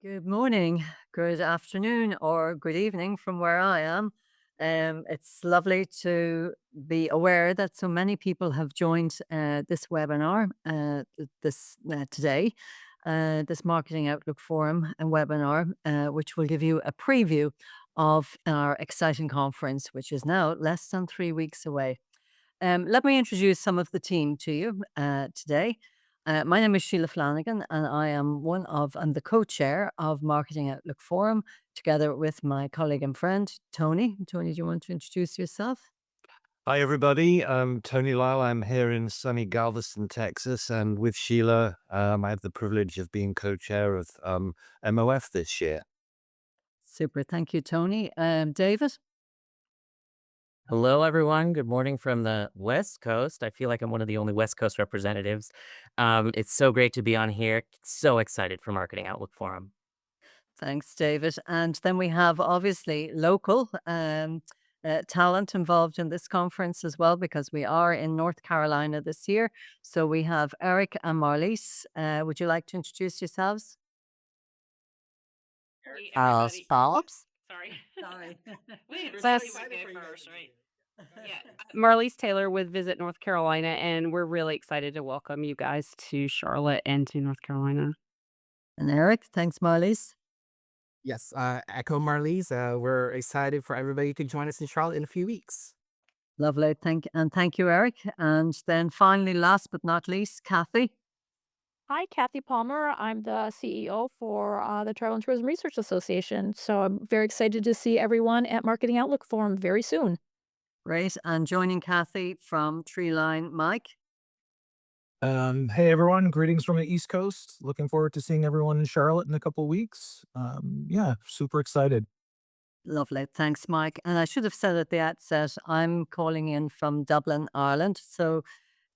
Good morning, good afternoon, or good evening from where I am. It's lovely to be aware that so many people have joined this webinar today, this Marketing Outlook Forum and webinar, which will give you a preview of our exciting conference, which is now less than 3 weeks away. Let me introduce some of the team to you today. My name is Sheila Flanagan, and I'm the co-chair of Marketing Outlook Forum, together with my colleague and friend Tony. Tony, do you want to introduce yourself? Hi, everybody. I'm Tony Lyle. I'm here in sunny Galveston, Texas, and with Sheila, I have the privilege of being co-chair of MOF this year. Super, thank you, Tony. David. Hello, everyone. Good morning from the West Coast. I feel like I'm one of the only West Coast representatives. It's so great to be on here. So excited for Marketing Outlook Forum. Thanks, David. And then we have obviously local talent involved in this conference as well, because we are in North Carolina this year. So we have Eric and Marlies. Would you like to introduce yourselves? Hey, everybody. Stops? Sorry. Sorry. Wait, We're so somebody excited went for you first, guys. right? Yeah. Marlise Taylor with Visit North Carolina, and we're really excited to welcome you guys to Charlotte and to North Carolina. And Eric, thanks, Marlies. Yes, echo Marlies. We're excited for everybody to join us in Charlotte in a few weeks. Lovely. Thank you, Eric. And then finally, last but not least, Kathy. Hi, Kathy Palmer. I'm the CEO for the Travel and Tourism Research Association. So I'm very excited to see everyone at Marketing Outlook Forum very soon. Great. And joining Kathy from Treeline, Mike. Hey everyone, greetings from the East Coast. Looking forward to seeing everyone in Charlotte in a couple weeks. Yeah, super excited. Lovely. Thanks, Mike. And I should have said at the outset, I'm calling in from Dublin, Ireland. So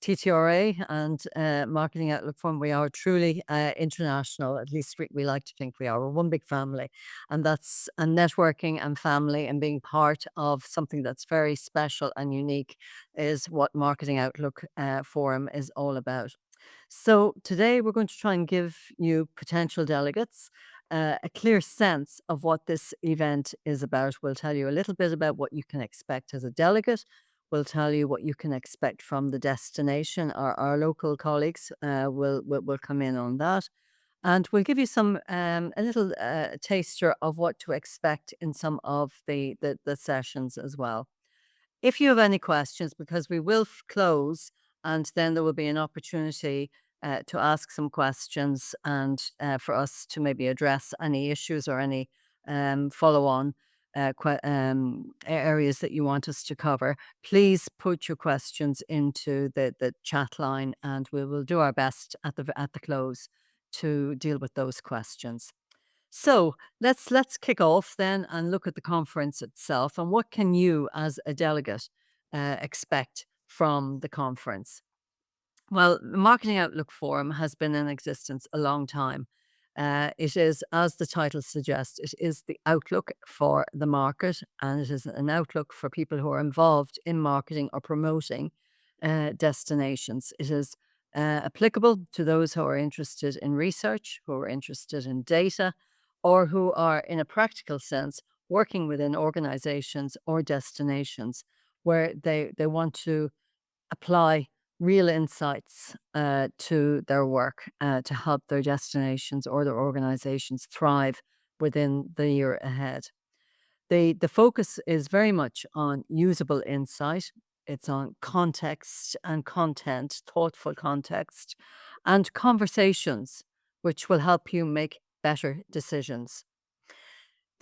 TTRA and Marketing Outlook Forum, we are truly international. At least we like to think we are. We're one big family. And that's networking and family and being part of something that's very special and unique is what Marketing Outlook Forum is all about. So today we're going to try and give you potential delegates a clear sense of what this event is about. We'll tell you a little bit about what you can expect as a delegate. We'll tell you what you can expect from the destination. Our local colleagues will come in on that. And we'll give you some a little taster of what to expect in some of the sessions as well. If you have any questions, because we will close and then there will be an opportunity to ask some questions and for us to maybe address any issues or any follow on areas that you want us to cover, please put your questions into the chat line and we will do our best at the close to deal with those questions. So let's kick off then and look at the conference itself and what can you as a delegate expect from the conference? Well, the Marketing Outlook Forum has been in existence a long time. It is, as the title suggests, it is the outlook for the market, and it is an outlook for people who are involved in marketing or promoting destinations. It is applicable to those who are interested in research, who are interested in data, or who are, in a practical sense, working within organizations or destinations where they want to apply real insights to their work to help their destinations or their organizations thrive within the year ahead. The focus is very much on usable insight. It's on context and content, thoughtful context, and conversations, which will help you make better decisions.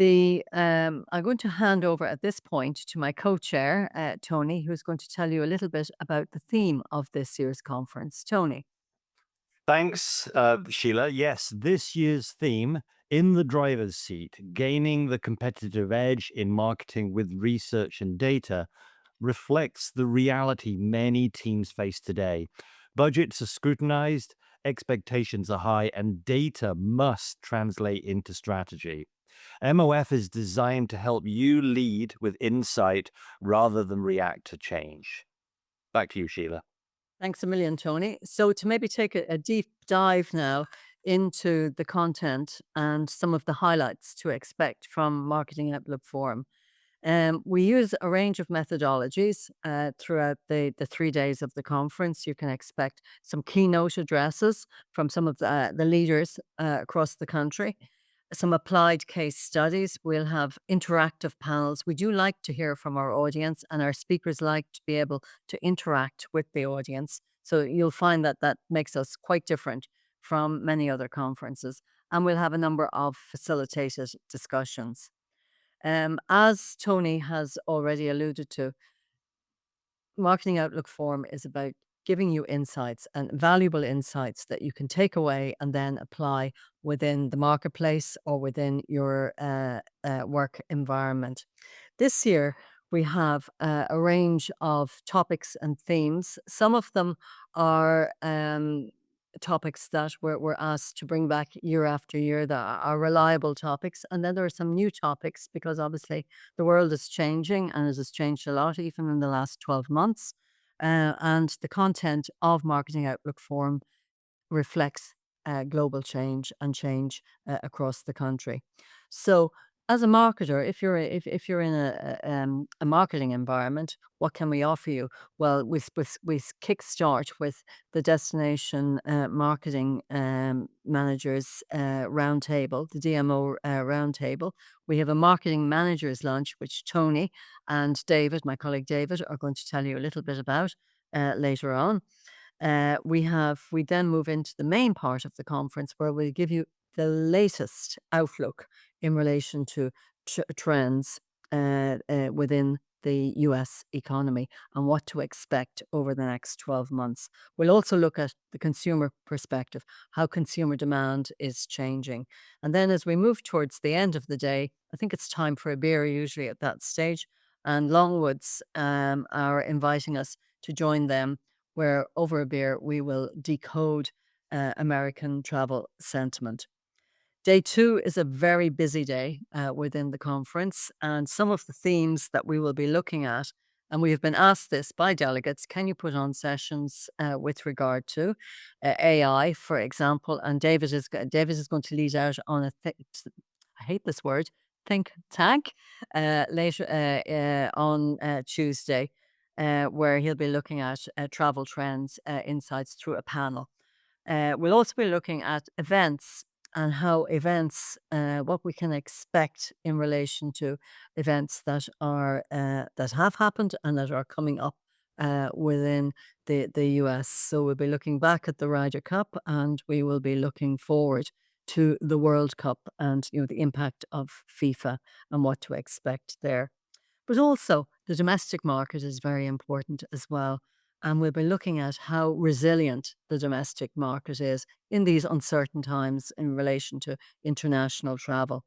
I'm going to hand over at this point to my co-chair, Tony, who's going to tell you a little bit about the theme of this year's conference. Tony. Thanks, Sheila. Yes, this year's theme, In the Driver's Seat, Gaining the Competitive Edge in Marketing with Research and Data, reflects the reality many teams face today. Budgets are scrutinized, expectations are high, and data must translate into strategy. MOF is designed to help you lead with insight rather than react to change. Back to you, Sheila. Thanks a million, Tony. So to maybe take a deep dive now into the content and some of the highlights to expect from Marketing Outlook Forum. We use a range of methodologies throughout the 3 days of the conference. You can expect some keynote addresses from some of the leaders across the country, some applied case studies. We'll have interactive panels. We do like to hear from our audience, and our speakers like to be able to interact with the audience. So you'll find that that makes us quite different from many other conferences. And we'll have a number of facilitated discussions. As Tony has already alluded to, Marketing Outlook Forum is about giving you insights and valuable insights that you can take away and then apply within the marketplace or within your work environment. This year, we have a range of topics and themes. Some of them are topics that we're asked to bring back year after year that are reliable topics. And then there are some new topics because obviously the world is changing and it has changed a lot, even in the last 12 months. And the content of Marketing Outlook Forum reflects global change and change across the country. So, as a marketer, if you're in a marketing environment, what can we offer you? Well, we kickstart with the Destination Marketing Managers Roundtable, the DMO Roundtable. We have a Marketing Managers Lunch, which Tony and David, my colleague David, are going to tell you a little bit about later on. We then move into the main part of the conference where we give you the latest outlook in relation to trends within the US economy and what to expect over the next 12 months. We'll also look at the consumer perspective, how consumer demand is changing. And then as we move towards the end of the day, I think it's time for a beer usually at that stage. And Longwoods are inviting us to join them, where over a beer we will decode American travel sentiment. Day 2 is a very busy day within the conference, and some of the themes that we will be looking at, and we have been asked this by delegates, can you put on sessions with regard to AI, for example? And David is going to lead out on I hate this word, think tank, later on Tuesday, where he'll be looking at travel trends insights through a panel. We'll also be looking at events and how events, what we can expect in relation to events that are that have happened and that are coming up within the US. So we'll be looking back at the Ryder Cup, and we will be looking forward to the World Cup and the impact of FIFA and what to expect there. But also, the domestic market is very important as well. And we'll be looking at how resilient the domestic market is in these uncertain times in relation to international travel.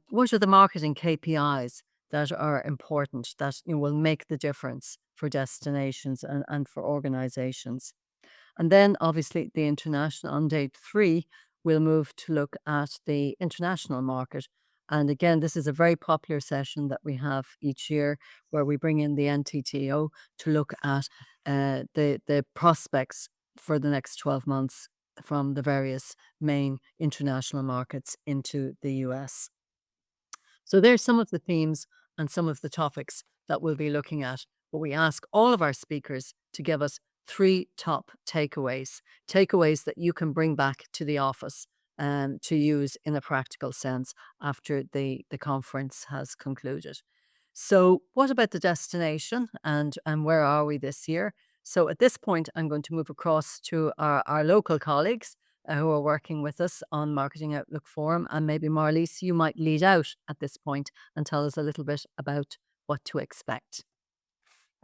What are the marketing KPIs that are important that will make the difference for destinations and for organizations? And then, obviously, the international on day 3, we'll move to look at the international market. And again, this is a very popular session that we have each year where we bring in the NTTO to look at the prospects for the next 12 months from the various main international markets into the US. So there's some of the themes and some of the topics that we'll be looking at. But we ask all of our speakers to give us 3 top takeaways that you can bring back to the office to use in a practical sense after the conference has concluded. So what about the destination and where are we this year? So at this point, I'm going to move across to our local colleagues who are working with us on Marketing Outlook Forum. And maybe Marlies, you might lead out at this point and tell us a little bit about what to expect.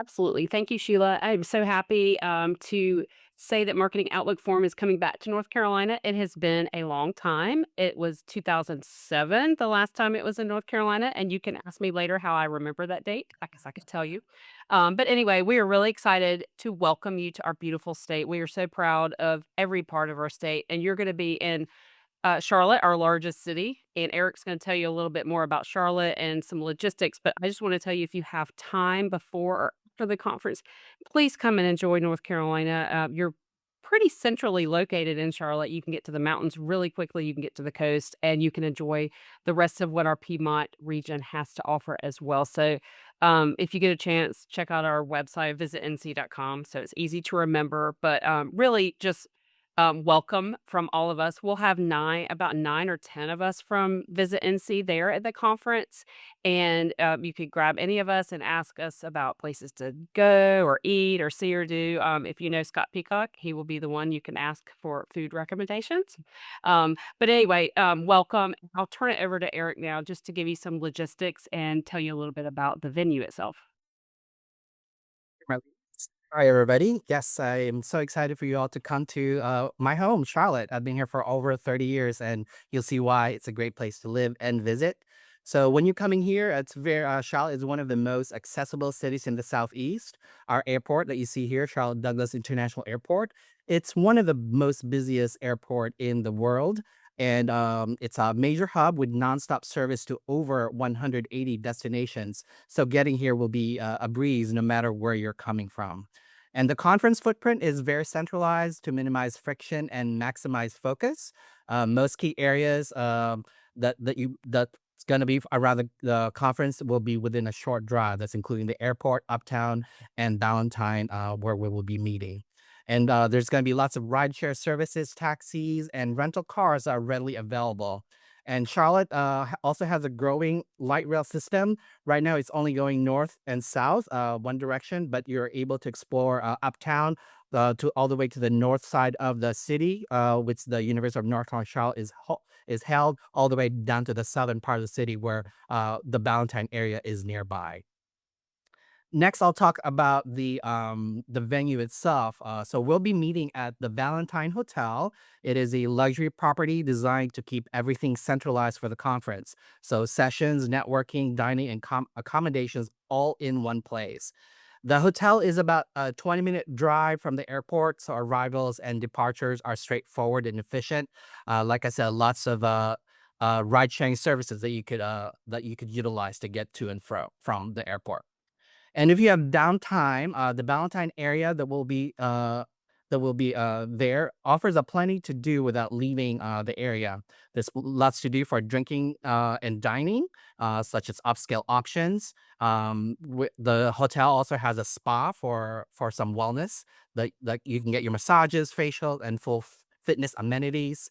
Absolutely. Thank you, Sheila. I'm so happy to say that Marketing Outlook Forum is coming back to North Carolina. It has been a long time. It was 2007, the last time it was in North Carolina. And you can ask me later how I remember that date. I guess I could tell you. But anyway, we are really excited to welcome you to our beautiful state. We are so proud of every part of our state. And you're going to be in Charlotte, our largest city. And Eric's going to tell you a little bit more about Charlotte and some logistics. But I just want to tell you, if you have time before or after the conference, please come and enjoy North Carolina. You're pretty centrally located in Charlotte. You can get to the mountains really quickly, you can get to the coast, and you can enjoy the rest of what our Piedmont region has to offer as well. So, if you get a chance, check out our website, visitnc.com. So it's easy to remember, but really just welcome from all of us. We'll have about 9 or 10 of us from Visit NC there at the conference. And you could grab any of us and ask us about places to go or eat or see or do. If you know Scott Peacock, he will be the one you can ask for food recommendations. But anyway, welcome. I'll turn it over to Eric now just to give you some logistics and tell you a little bit about the venue itself. Hi, everybody. Yes, I am so excited for you all to come to my home, Charlotte. I've been here for over 30 years, and you'll see why it's a great place to live and visit. So when you're coming here, Charlotte is one of the most accessible cities in the Southeast. Our airport that you see here, Charlotte Douglas International Airport, it's one of the most busiest airport in the world. And it's a major hub with nonstop service to over 180 destinations. So getting here will be a breeze no matter where you're coming from. And the conference footprint is very centralized to minimize friction and maximize focus. Most key areas that's going to be around the conference will be within a short drive. That's including the airport, Uptown, and Ballantyne, where we will be meeting. And there's going to be lots of rideshare services, taxis, and rental cars are readily available. And Charlotte also has a growing light rail system. Right now, it's only going north and south, one direction, but you're able to explore uptown to all the way to the north side of the city, which the University of North Carolina Charlotte is held, all the way down to the southern part of the city where the Ballantyne area is nearby. Next, I'll talk about the venue itself. So we'll be meeting at the Ballantyne Hotel. It is a luxury property designed to keep everything centralized for the conference. So sessions, networking, dining, and accommodations all in one place. The hotel is about a 20-minute drive from the airport, so arrivals and departures are straightforward and efficient. Like I said, lots of ride-sharing services that you could utilize to get to and from the airport. And if you have downtime, the Ballantyne area that will be there offers a plenty to do without leaving the area. There's lots to do for drinking and dining, such as upscale options. The hotel also has a spa for some wellness. Like you can get your massages, facial, and full fitness amenities.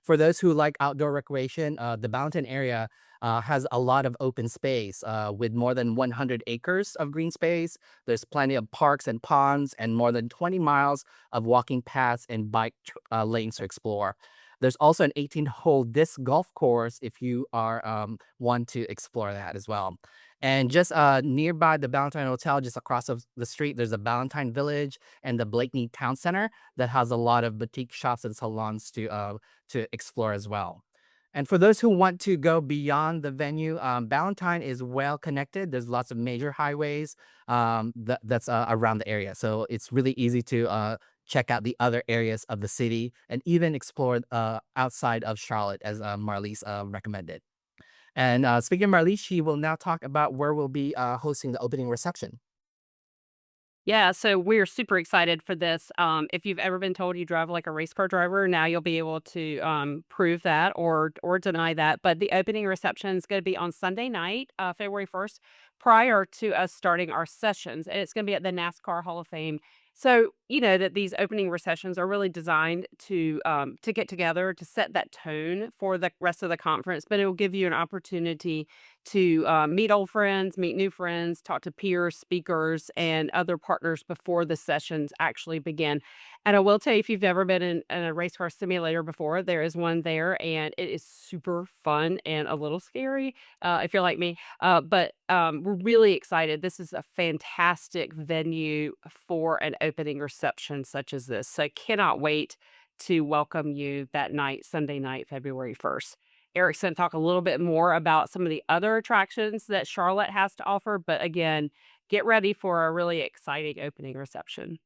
For those who like outdoor recreation, the Ballantyne area has a lot of open space with more than 100 acres of green space. There's plenty of parks and ponds and more than 20 miles of walking paths and bike lanes to explore. There's also an 18-hole disc golf course if you are want to explore that as well. And just nearby the Ballantyne Hotel, just across of the street, there's a Ballantyne Village and the Blakeney Town Center that has a lot of boutique shops and salons to explore as well. And for those who want to go beyond the venue, Ballantyne is well connected. There's lots of major highways that's around the area. So it's really easy to check out the other areas of the city and even explore outside of Charlotte, as Marlise recommended. And speaking of Marlise, she will now talk about where we'll be hosting the opening reception. Yeah, so we're super excited for this. If you've ever been told you drive like a race car driver, now you'll be able to prove that or deny that. But the opening reception is going to be on Sunday night, February 1st, prior to us starting our sessions, and it's going to be at the NASCAR Hall of Fame. So you know that these opening recessions are really designed to get together to set that tone for the rest of the conference, but it will give you an opportunity to meet old friends, meet new friends, talk to peers, speakers, and other partners before the sessions actually begin. And I will tell you, if you've never been in a race car simulator before, there is one there, and it is super fun and a little scary if you're like me. But we're really excited. This is a fantastic venue for an opening reception such as this. So I cannot wait to welcome you that night, Sunday night, February 1st. Eric's going to talk a little bit more about some of the other attractions that Charlotte has to offer. But again, get ready for a really exciting opening reception.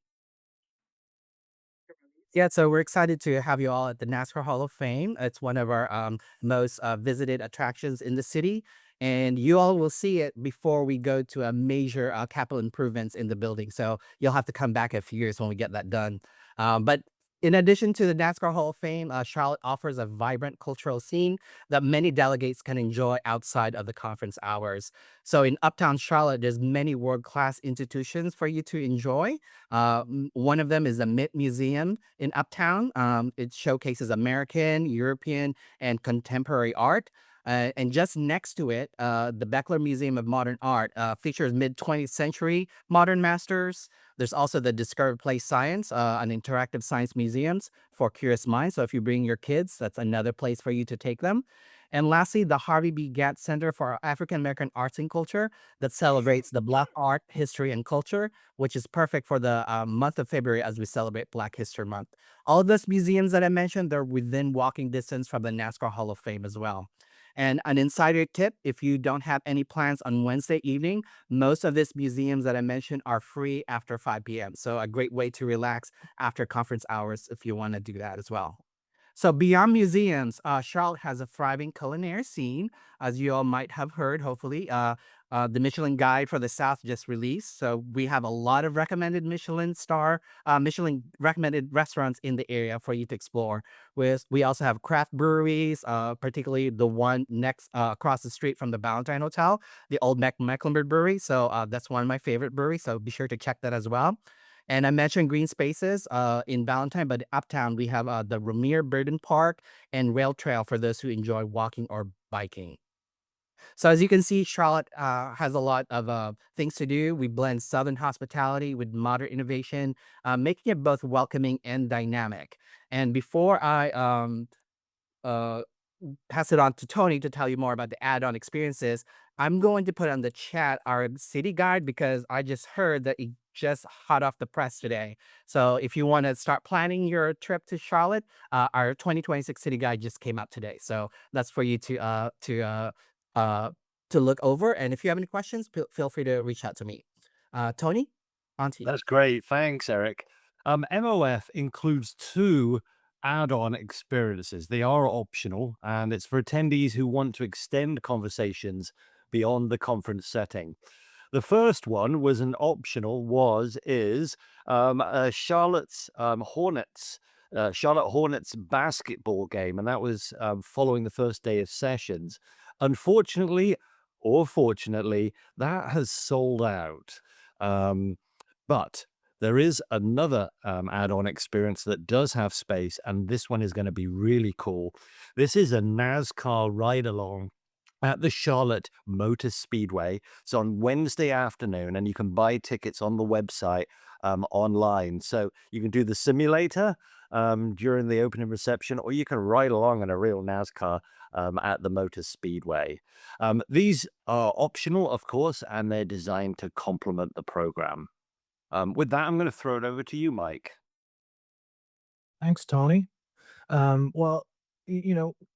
Yeah, so we're excited to have you all at the NASCAR Hall of Fame. It's one of our most visited attractions in the city. And you all will see it before we go to a major capital improvements in the building. So you'll have to come back a few years when we get that done. But in addition to the NASCAR Hall of Fame, Charlotte offers a vibrant cultural scene that many delegates can enjoy outside of the conference hours. So in Uptown Charlotte, there's many world-class institutions for you to enjoy. One of them is the Mint Museum in Uptown. It showcases American, European, and contemporary art. And just next to it, the Beckler Museum of Modern Art features mid-20th century modern masters. There's also the Discover Play Science, an interactive science museums for curious minds. So if you bring your kids, that's another place for you to take them. And lastly, the Harvey B. Gatt Center for African American Arts and Culture that celebrates the Black art, history, and culture, which is perfect for the month of February as we celebrate Black History Month. All of those museums that I mentioned, they're within walking distance from the NASCAR Hall of Fame as well. And an insider tip, if you don't have any plans on Wednesday evening, most of these museums that I mentioned are free after 5 p.m. So a great way to relax after conference hours if you want to do that as well. So beyond museums, Charlotte has a thriving culinary scene, as you all might have heard, hopefully. The Michelin Guide for the South just released. So we have a lot of recommended Michelin recommended restaurants in the area for you to explore. We also have craft breweries, particularly the one next across the street from the Ballantyne Hotel, the Old Mecklenburg Brewery. So that's one of my favorite breweries. So be sure to check that as well. And I mentioned green spaces in Ballantyne, but Uptown, we have the Ramir Burden Park and Rail Trail for those who enjoy walking or biking. So as you can see, Charlotte has a lot of things to do. We blend Southern hospitality with modern innovation, making it both welcoming and dynamic. And before I uh, pass it on to Tony to tell you more about the add-on experiences, I'm going to put on the chat our city guide because I just heard that it just hot off the press today. So if you want to start planning your trip to Charlotte, our 2026 city guide just came out today. So that's for you to look over. And if you have any questions, feel free to reach out to me. Tony, on to you. That's great. Thanks, Eric. MOF includes two add-on experiences. They are optional, and it's for attendees who want to extend conversations beyond the conference setting. The first one was an is Charlotte's Charlotte Hornets basketball game, and that was following the first day of sessions. Unfortunately, or fortunately, that has sold out. But there is another add-on experience that does have space, and this one is going to be really cool. This is a NASCAR ride-along at the Charlotte Motor Speedway. It's on Wednesday afternoon, and you can buy tickets on the website online. So you can do the simulator during the opening reception, or you can ride along in a real NASCAR at the Motor Speedway. These are optional, of course, and they're designed to complement the program. With that, I'm going to throw it over to you, Mike. Thanks, Tony. Well,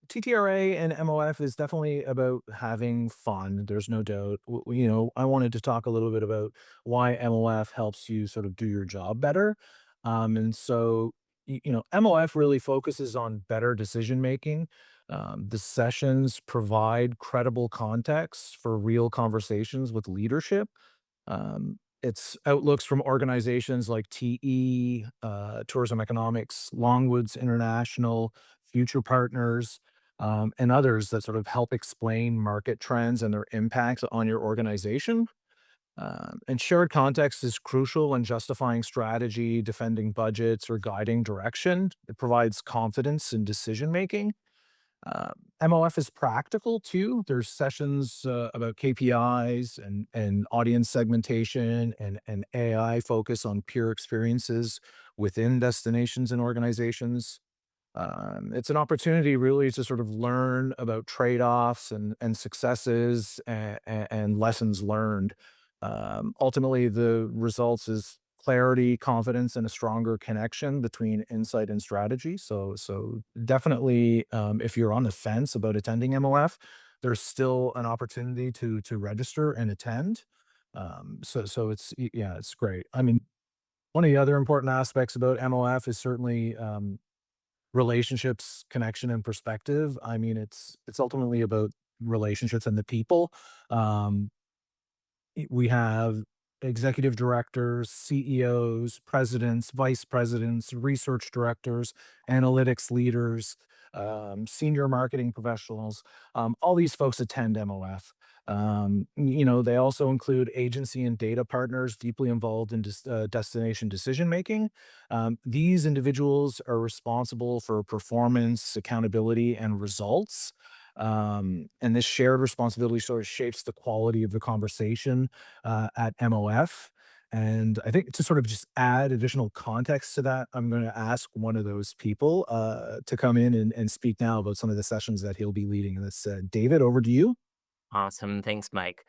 TTRA and MOF is definitely about having fun. There's no doubt. I wanted to talk a little bit about why MOF helps you sort of do your job better. And so, MOF really focuses on better decision making. The sessions provide credible context for real conversations with leadership. It's outlooks from organizations like TE, Tourism Economics, Longwoods International, Future Partners, and others that sort of help explain market trends and their impacts on your organization. And shared context is crucial when justifying strategy, defending budgets, or guiding direction. It provides confidence in decision making. MOF is practical too. There's sessions about KPIs and audience segmentation and AI focus on peer experiences within destinations and organizations. It's an opportunity really to sort of learn about trade-offs and successes and lessons learned. Ultimately, the results is clarity, confidence, and a stronger connection between insight and strategy. So definitely, if you're on the fence about attending MOF, there's still an opportunity to register and attend. So it's great. I mean, one of the other important aspects about MOF is certainly relationships, connection, and perspective. I mean, it's ultimately about relationships and the people. We have executive directors, CEOs, presidents, vice presidents, research directors, analytics leaders, senior marketing professionals. All these folks attend MOF. They also include agency and data partners deeply involved in destination decision making. These individuals are responsible for performance, accountability, and results. And this shared responsibility sort of shapes the quality of the conversation at MOF. And I think to sort of just add additional context to that, I'm going to ask one of those people to come in and speak now about some of the sessions that he'll be leading. And that's David, over to you. Awesome. Thanks, Mike.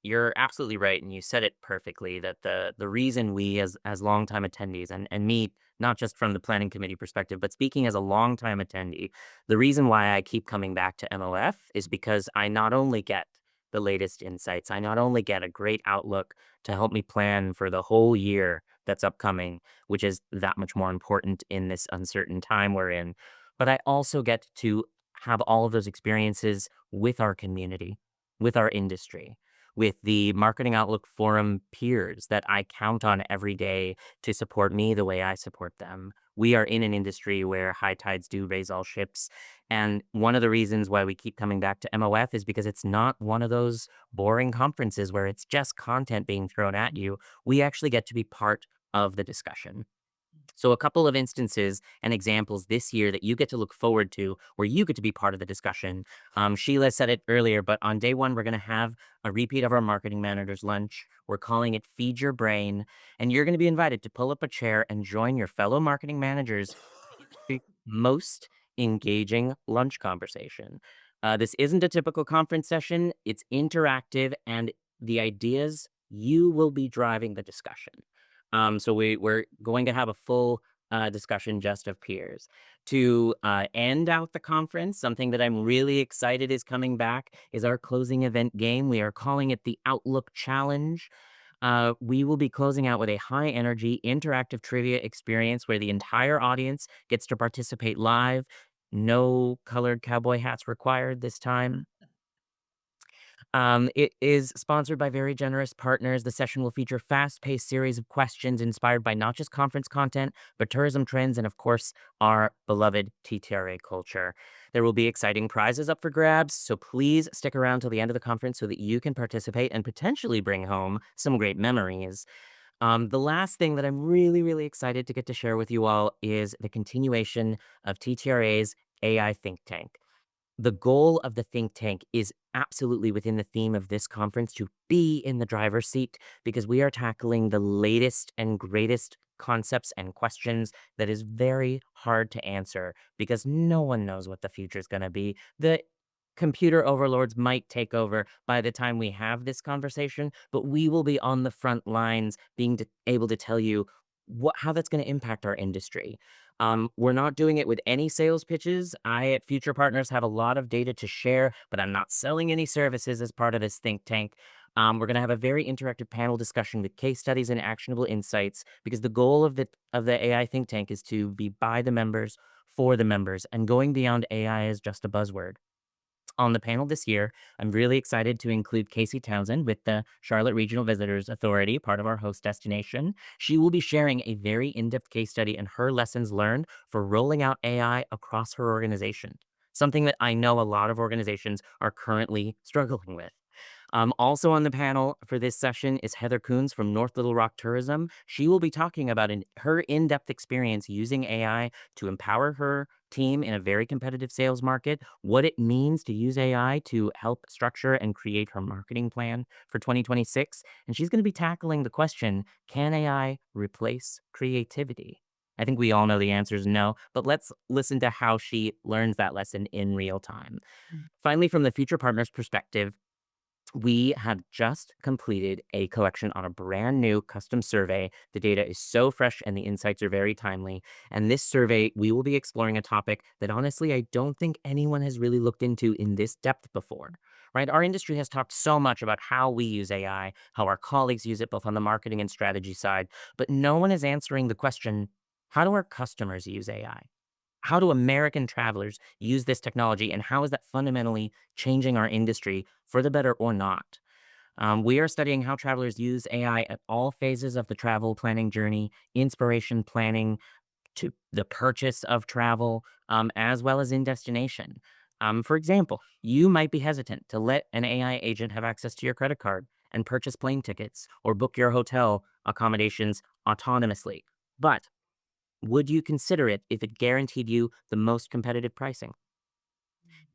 You're absolutely right, and you said it perfectly that the reason we as longtime attendees and me, not just from the planning committee perspective, but speaking as a longtime attendee, the reason why I keep coming back to MOF is because I not only get the latest insights, I not only get a great outlook to help me plan for the whole year that's upcoming, which is that much more important in this uncertain time we're in, but I also get to have all of those experiences with our community, with our industry, with the Marketing Outlook Forum peers that I count on every day to support me the way I support them. We are in an industry where high tides do raise all ships. And one of the reasons why we keep coming back to MOF is because it's not one of those boring conferences where it's just content being thrown at you. We actually get to be part of the discussion. So, a couple of instances and examples this year that you get to look forward to, where you get to be part of the discussion. Sheila said it earlier, but on day one, we're going to have a repeat of our marketing manager's lunch. We're calling it Feed Your Brain. And you're going to be invited to pull up a chair and join your fellow marketing managers the most engaging lunch conversation. This isn't a typical conference session, it's interactive, and the ideas you will be driving the discussion. We're going to have a full discussion just of peers. To end out the conference, something that I'm really excited is coming back is our closing event game. We are calling it the Outlook Challenge. We will be closing out with a high energy interactive trivia experience where the entire audience gets to participate live. No colored cowboy hats required this time. It is sponsored by very generous partners. The session will feature fast-paced series of questions inspired by not just conference content, but tourism trends and, of course, our beloved TTRA culture. There will be exciting prizes up for grabs, so please stick around till the end of the conference so that you can participate and potentially bring home some great memories. The last thing that I'm really, really excited to get to share with you all is the continuation of TTRA's AI think tank. The goal of the think tank is absolutely within the theme of this conference to be in the driver's seat because we are tackling the latest and greatest concepts and questions that is very hard to answer because no one knows what the future is going to be. The computer overlords might take over by the time we have this conversation, but we will be on the front lines being able to tell you how that's going to impact our industry. We're not doing it with any sales pitches. I at Future Partners have a lot of data to share, but I'm not selling any services as part of this think tank. We're going to have a very interactive panel discussion with case studies and actionable insights because the goal of the AI think tank is to be by the members, for the members, and going beyond AI is just a buzzword. On the panel this year, I'm really excited to include Casey Townsend with the Charlotte Regional Visitors Authority, part of our host destination. She will be sharing a very in-depth case study and her lessons learned for rolling out AI across her organization, something that I know a lot of organizations are currently struggling with. Also on the panel for this session is Heather Coons from North Little Rock Tourism. She will be talking about her in-depth experience using AI to empower her team in a very competitive sales market, what it means to use AI to help structure and create her marketing plan for 2026. And she's going to be tackling the question, can AI replace creativity? I think we all know the answer is no, but let's listen to how she learns that lesson in real time. Finally, from the Future Partners perspective, we have just completed a collection on a brand new custom survey. The data is so fresh and the insights are very timely. And this survey, we will be exploring a topic that honestly, I don't think anyone has really looked into in this depth before, right? Our industry has talked so much about how we use AI, how our colleagues use it both on the marketing and strategy side, but no one is answering the question, how do our customers use AI? How do American travelers use this technology and how is that fundamentally changing our industry for the better or not? We are studying how travelers use AI at all phases of the travel planning journey, inspiration planning to the purchase of travel, as well as in destination. For example, you might be hesitant to let an AI agent have access to your credit card and purchase plane tickets or book your hotel accommodations autonomously. But would you consider it if it guaranteed you the most competitive pricing?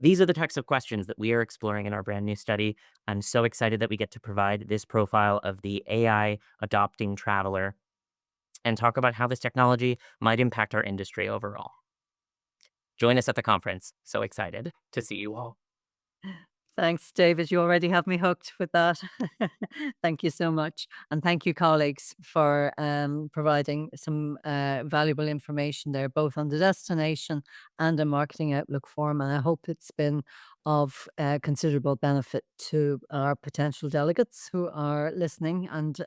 These are the types of questions that we are exploring in our brand new study. I'm so excited that we get to provide this profile of the AI adopting traveler and talk about how this technology might impact our industry overall. Join us at the conference. So excited to see you all. Thanks, David. You already have me hooked with that. Thank you so much. And thank you, colleagues, for providing some valuable information there, both on the destination and the marketing outlook form. And I hope it's been of considerable benefit to our potential delegates who are listening and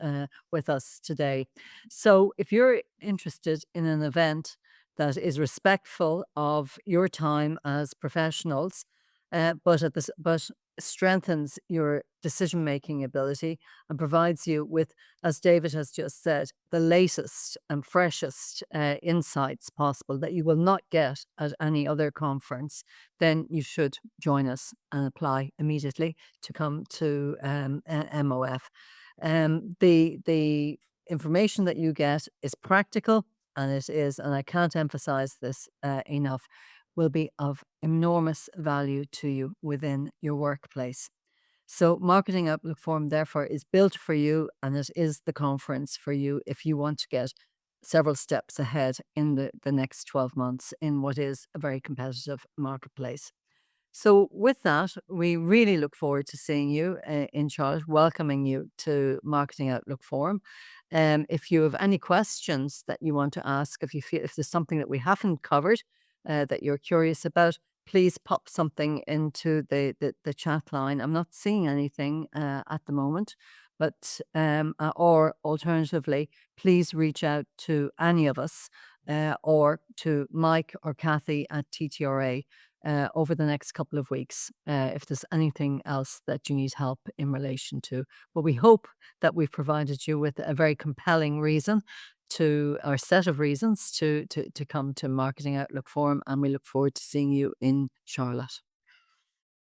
with us today. So if you're interested in an event that is respectful of your time as professionals, but strengthens your decision making ability and provides you with, as David has just said, the latest and freshest insights possible that you will not get at any other conference, then you should join us and apply immediately to come to MOF. The information that you get is practical, and it is, and I can't emphasize this enough, will be of enormous value to you within your workplace. So, Marketing Outlook Forum, therefore, is built for you, and it is the conference for you if you want to get several steps ahead in the next 12 months in what is a very competitive marketplace. So, with that, we really look forward to seeing you in Charlotte, welcoming you to Marketing Outlook Forum. If you have any questions that you want to ask, if you feel if there's something that we haven't covered that you're curious about, please pop something into the chat line. I'm not seeing anything at the moment, but or alternatively, please reach out to any of us or to Mike or Kathy at TTRA over the next couple of weeks if there's anything else that you need help in relation to. But we hope that we've provided you with a very compelling reason to our set of reasons to come to Marketing Outlook Forum, and we look forward to seeing you in Charlotte.